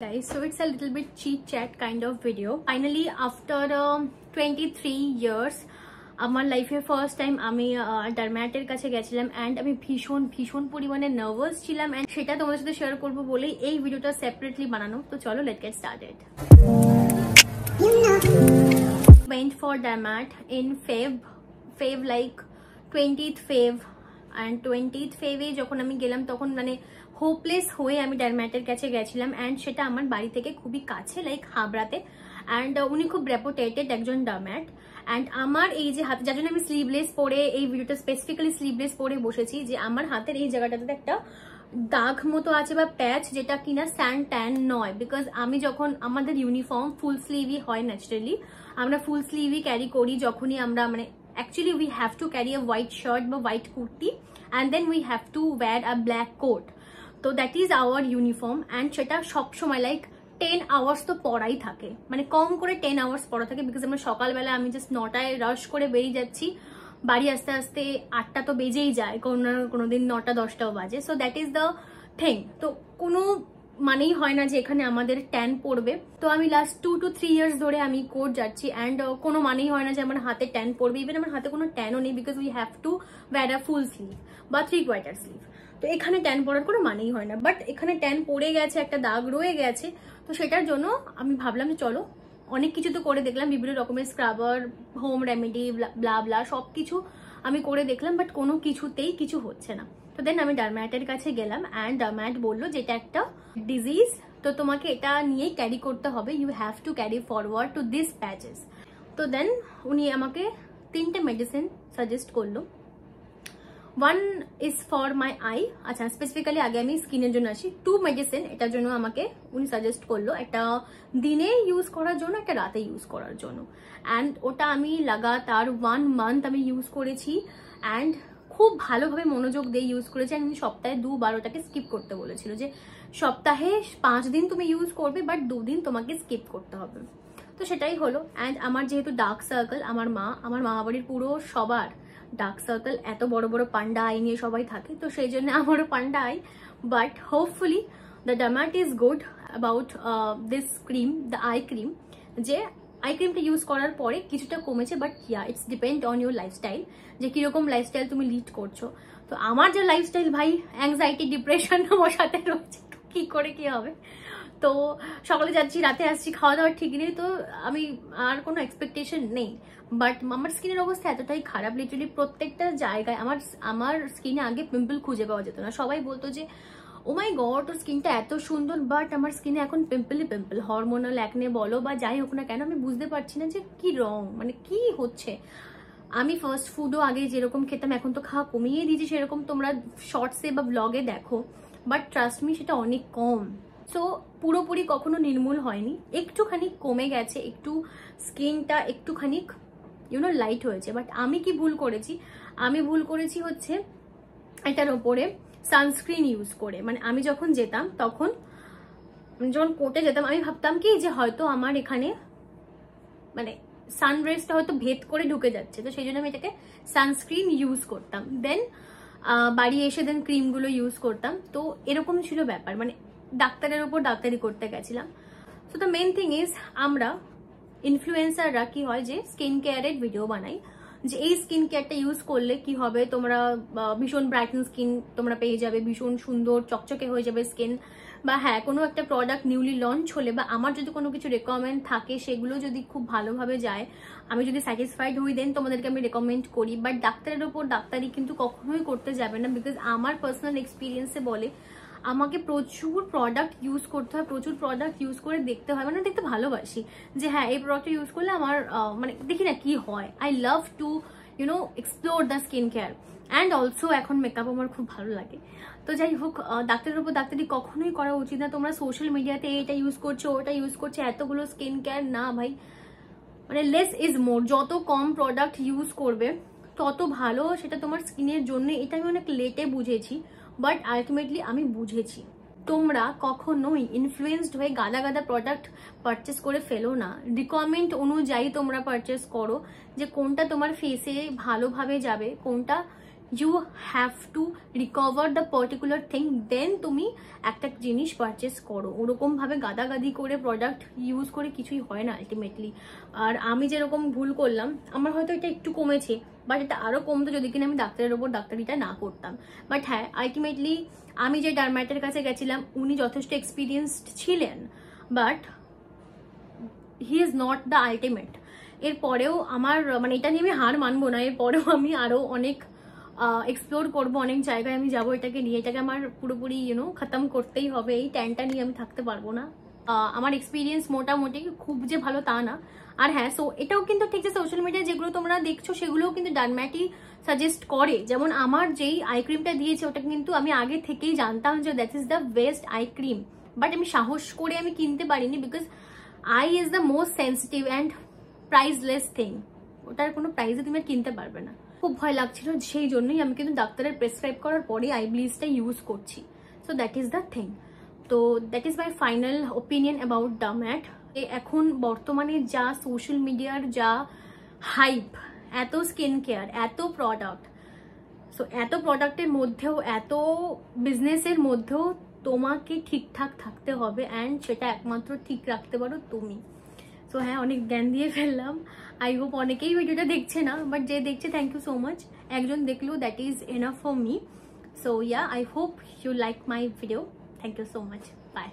Guys, so it's a little bit chit chat kind of video. Finally, after 23 years, আমার লাইফে first time আমি ডার্ম্যাটের কাছে গেছিলাম and আমি ভীষণ পরিমাণে নার্ভাস ছিলাম অ্যান্ড সেটা তোমাদের সাথে শেয়ার করবো বলেই এই ভিডিওটা সেপারেটলি বানানো। তো চলো let's get started. Went for dermat in Feb like 20th Feb and 20th Feb যখন আমি গেলাম তখন মানে হোপলেস হয়ে আমি ডার্ম্যাটের কাছে গেছিলাম অ্যান্ড সেটা আমার বাড়ি থেকে খুবই কাছে লাইক হাবড়াতে অ্যান্ড উনি খুব রেপুটেটেড একজন ডার্ম্যাট অ্যান্ড আমার এই যে হাতে যার জন্য আমি স্লিভলেস পরে এই ভিডিওটা স্পেসিফিক্যালি স্লিভলেস পরে বসেছি যে আমার হাতের এই জায়গাটাতে একটা দাগ মতো আছে বা প্যাচ যেটা কিনা স্যান্ড ট্যান নয় বিকজ আমি যখন আমাদের ইউনিফর্ম ফুল স্লিভই হয় ন্যাচারালি আমরা ফুল স্লিভই ক্যারি করি যখনই আমরা মানে actually we have to carry a white shirt বা white kurti and then we have to wear a black coat তো that is our uniform and সেটা সবসময় লাইক 10 আওয়ার্স তো পড়াই থাকে মানে কম করে 10 আওয়ার্স পড়া থাকে বিকজ আমরা সকালবেলা আমি জাস্ট 9টায় রাশ করে বেরিয়ে যাচ্ছি বাড়ি আস্তে আস্তে 8টা তো বেজেই যায় কোনোদিন 9টা 10টাও বাজে so that is the thing তো কোনো মানেই হয় না যে এখানে আমাদের ট্যান পড়বে তো আমি লাস্ট 2 to 3 ইয়ার্স ধরে আমি কোর্ট যাচ্ছি অ্যান্ড কোনো মানেই হয় না যে আমার হাতে ট্যান পড়বে ইভেন আমার হাতে কোনো ট্যানও নেই because we have to wire a full sleeve বা 3/4 স্লিভ তো এখানে ট্যান পড়ার কোনো মানেই হয় না বাট এখানে ট্যান পড়ে গেছে একটা দাগ রয়ে গেছে তো সেটার জন্য আমি ভাবলাম যে চলো অনেক কিছু তো করে দেখলাম বিভিন্ন রকমের স্ক্রাবার হোম রেমেডি ব্লা ব্লা সব কিছু আমি করে দেখলাম বাট কোনো কিছুতেই কিছু হচ্ছে না তো দেন আমি ডার্ম্যাটের কাছে গেলাম অ্যান্ড ডার্ম্যাট বললো যে এটা একটা ডিজিজ তো তোমাকে এটা নিয়েই ক্যারি করতে হবে you have to carry forward to this patches তো দেন উনি আমাকে 3টে মেডিসিন সাজেস্ট করলো one is for my eye আচ্ছা স্পেসিফিক্যালি আগে আমি স্কিনের জন্য আসি 2 মেডিসিন এটার জন্য আমাকে উনি সাজেস্ট করলো একটা দিনে ইউজ করার জন্য একটা রাতে ইউজ করার জন্য অ্যান্ড ওটা আমি লাগাতার 1 মান্থ আমি ইউজ করেছি অ্যান্ড খুব ভালোভাবে মনোযোগ দিয়ে ইউজ করেছি অ্যান্ড সপ্তাহে 2 বার ওটাকে স্কিপ করতে বলেছিল যে সপ্তাহে 5 দিন তুমি ইউজ করবে বাট 2 দিন তোমাকে স্কিপ করতে হবে তো সেটাই হলো অ্যান্ড আমার যেহেতু ডার্ক সার্কেল আমার মা বাড়ির পুরো সবার ডার্ক সার্কেল এত বড় বড় পান্ডা আই নিয়ে সবাই থাকে তো সেই জন্য আমারও panda eye but hopefully the derm is good about this cream the eye cream যে আই ক্রিমটা ইউজ করার পরে কিছুটা কমেছে but yeah it's depend on your lifestyle যে কিরকম লাইফস্টাইল তুমি লিড করছো তো আমার যে লাইফস্টাইল ভাই অ্যাংজাইটি ডিপ্রেশন আমার সাথে রয়েছে কি করে কি হবে তো সকালে যাচ্ছি রাতে আসছি খাওয়া দাওয়ার ঠিক নেই তো আমি আর কোনো এক্সপেকটেশন নেই বাট আমার স্কিনের অবস্থা এতটাই খারাপ লিটারালি প্রত্যেকটা জায়গায় আমার স্কিনে আগে পিম্পল খুঁজে পাওয়া যেত না সবাই বলতো যে ও মাই গড তোর স্কিনটা এত সুন্দর বাট আমার স্কিনে এখন পিম্পল হরমোনাল অ্যাকনে বলো বা যাই হোক না কেন আমি বুঝতে পারছি না যে কি রং মানে কি হচ্ছে আমি ফাস্ট ফুডও আগে যেরকম খেতাম এখন তো খাওয়া কমিয়ে দিয়েছি সেরকম তোমরা শর্টসে বা ব্লগে দেখো বাট ট্রাস্ট মি সেটা অনেক কম সো পুরোপুরি কখনো নির্মূল হয়নি একটুখানি কমে গেছে একটু স্কিনটা একটুখানি ইউনো লাইট হয়েছে বাট আমি কি ভুল করেছি আমি ভুল করেছি হচ্ছে এটার ওপরে সানস্ক্রিন ইউজ করে মানে আমি যখন যেতাম তখন যখন কোর্টে যেতাম আমি ভাবতাম কি যে হয়তো আমার এখানে মানে সানরেজটা হয়তো ভেদ করে ঢুকে যাচ্ছে তো সেই জন্য আমি এটাকে সানস্ক্রিন ইউজ করতাম দেন বাড়ি এসে দেন ক্রিমগুলো ইউজ করতাম তো এরকম ছিল ব্যাপার মানে ডাক্তারের ওপর ডাক্তারি করতে গেছিলাম so the main thing is আমরা ইনফ্লুয়েন্সাররা কি হয় যে স্কিন কেয়ারের ভিডিও বানাই যে এই স্কিন কেয়ারটা ইউজ করলে কি হবে তোমরা ভীষণ ব্রাইটেন স্কিন তোমরা পেয়ে যাবে ভীষণ সুন্দর চকচকে হয়ে যাবে স্কিন বা হ্যাঁ কোনো একটা প্রোডাক্ট নিউলি লঞ্চ হলে বা আমার যদি কোনো কিছু রেকমেন্ড থাকে সেগুলো যদি খুব ভালোভাবে যায় আমি যদি স্যাটিসফাইড হই দেন তোমাদেরকে আমি রেকমেন্ড করি বাট ডাক্তারের ওপর ডাক্তারি কিন্তু কখনোই করতে যাবে না বিকজ আমার পার্সোনাল এক্সপিরিয়েন্সে বলে আমাকে প্রচুর প্রোডাক্ট ইউজ করতে হয় প্রচুর প্রোডাক্ট ইউজ করে দেখতে হয় মানে দেখতে ভালোবাসি যে হ্যাঁ এই প্রোডাক্টটা ইউজ করলে আমার মানে দেখি না কি হয় I love to you know explore the skin care and also এখন মেকআপ আমার খুব ভালো লাগে তো যাই হোক ডাক্তারের উপর ডাক্তারি কখনোই করা উচিত না তোমরা সোশ্যাল মিডিয়াতে এটা ইউজ করছো ওটা ইউজ করছো এতগুলো স্কিন কেয়ার না ভাই মানে লেস ইজ মোর যত কম প্রোডাক্ট ইউজ করবে তত ভালো সেটা তোমার স্কিনের জন্য এটা আমি অনেক লেটে বুঝেছি বাট আলটিমেটলি আমি বুঝেছি তোমরা কখনোই ইনফ্লুয়েন্সড হয়ে গাদা প্রোডাক্ট পারচেস করে ফেলো না রিকমেন্ড অনুযায়ী তোমরা পারচেস করো যে কোনটা তোমার ফেসে ভালোভাবে যাবে কোনটা you have to recover the particular thing, then তুমি একটা জিনিস পারচেস করো। ওরকমভাবে গাদাগাদি করে প্রোডাক্ট ইউজ করে কিছুই হয় না আলটিমেটলি। আর আমি যেরকম ভুল করলাম, আমার হয়তো এটা একটু কমেছে, বাট এটা আরও কমতো যদি কিনা আমি ডাক্তারের ওপর ডাক্তারিটা না করতাম। বাট হ্যাঁ, আলটিমেটলি আমি যে ডার্ম্যাটের কাছে গেছিলাম উনি যথেষ্ট এক্সপিরিয়েন্সড ছিলেন, but he is not the ultimate. এরপরেও আমার মানে এটা নিয়ে আমি হার মানবো না, এরপরেও আমি আরও অনেক এক্সপ্লোর করবো, অনেক জায়গায় আমি যাবো এটাকে নিয়ে। এটাকে আমার পুরোপুরি খতম করতেই হবে, এই ট্যানটা নিয়ে আমি থাকতে পারবো না। আমার এক্সপিরিয়েন্স মোটামুটি খুব যে ভালো তা না। আর হ্যাঁ, সো এটাও কিন্তু ঠিক যে সোশ্যাল মিডিয়ায় যেগুলো তোমরা দেখছো সেগুলোও কিন্তু ডার্ম্যাটই সাজেস্ট করে। যেমন আমার যেই আই ক্রিমটা দিয়েছে ওটা কিন্তু আমি আগে থেকেই জানতাম যে that is the best eye cream, but আমি সাহস করে আমি কিনতে পারিনি, because I is the most sensitive and priceless thing. ওটার কোনো প্রাইসে তুমি কিনতে পারবে না। খুব ভয় লাগছিল, সেই জন্যই আমি কিন্তু ডাক্তারের প্রেসক্রাইব করার পরেই আই ব্লিচটা ইউজ করছি। So that is the thing. তো that is my final opinion about the matte. এখন বর্তমানে যা সোশ্যাল মিডিয়ার যা হাইপ, এত স্কিন কেয়ার, এত প্রোডাক্ট, সো এত প্রোডাক্টের মধ্যেও, এত বিজনেসের মধ্যেও তোমাকে ঠিকঠাক থাকতে হবে, অ্যান্ড সেটা একমাত্র ঠিক রাখতে পারো তুমি। সো হ্যাঁ, অনেক জ্ঞান দিয়ে ফেললাম। আই হোপ অনেকেই ভিডিওটা দেখছে না, বাট যে দেখছে থ্যাংক ইউ সো মাচ। একজন দেখলেও that is enough for me. So yeah, I hope you like my video. Thank you so much. By.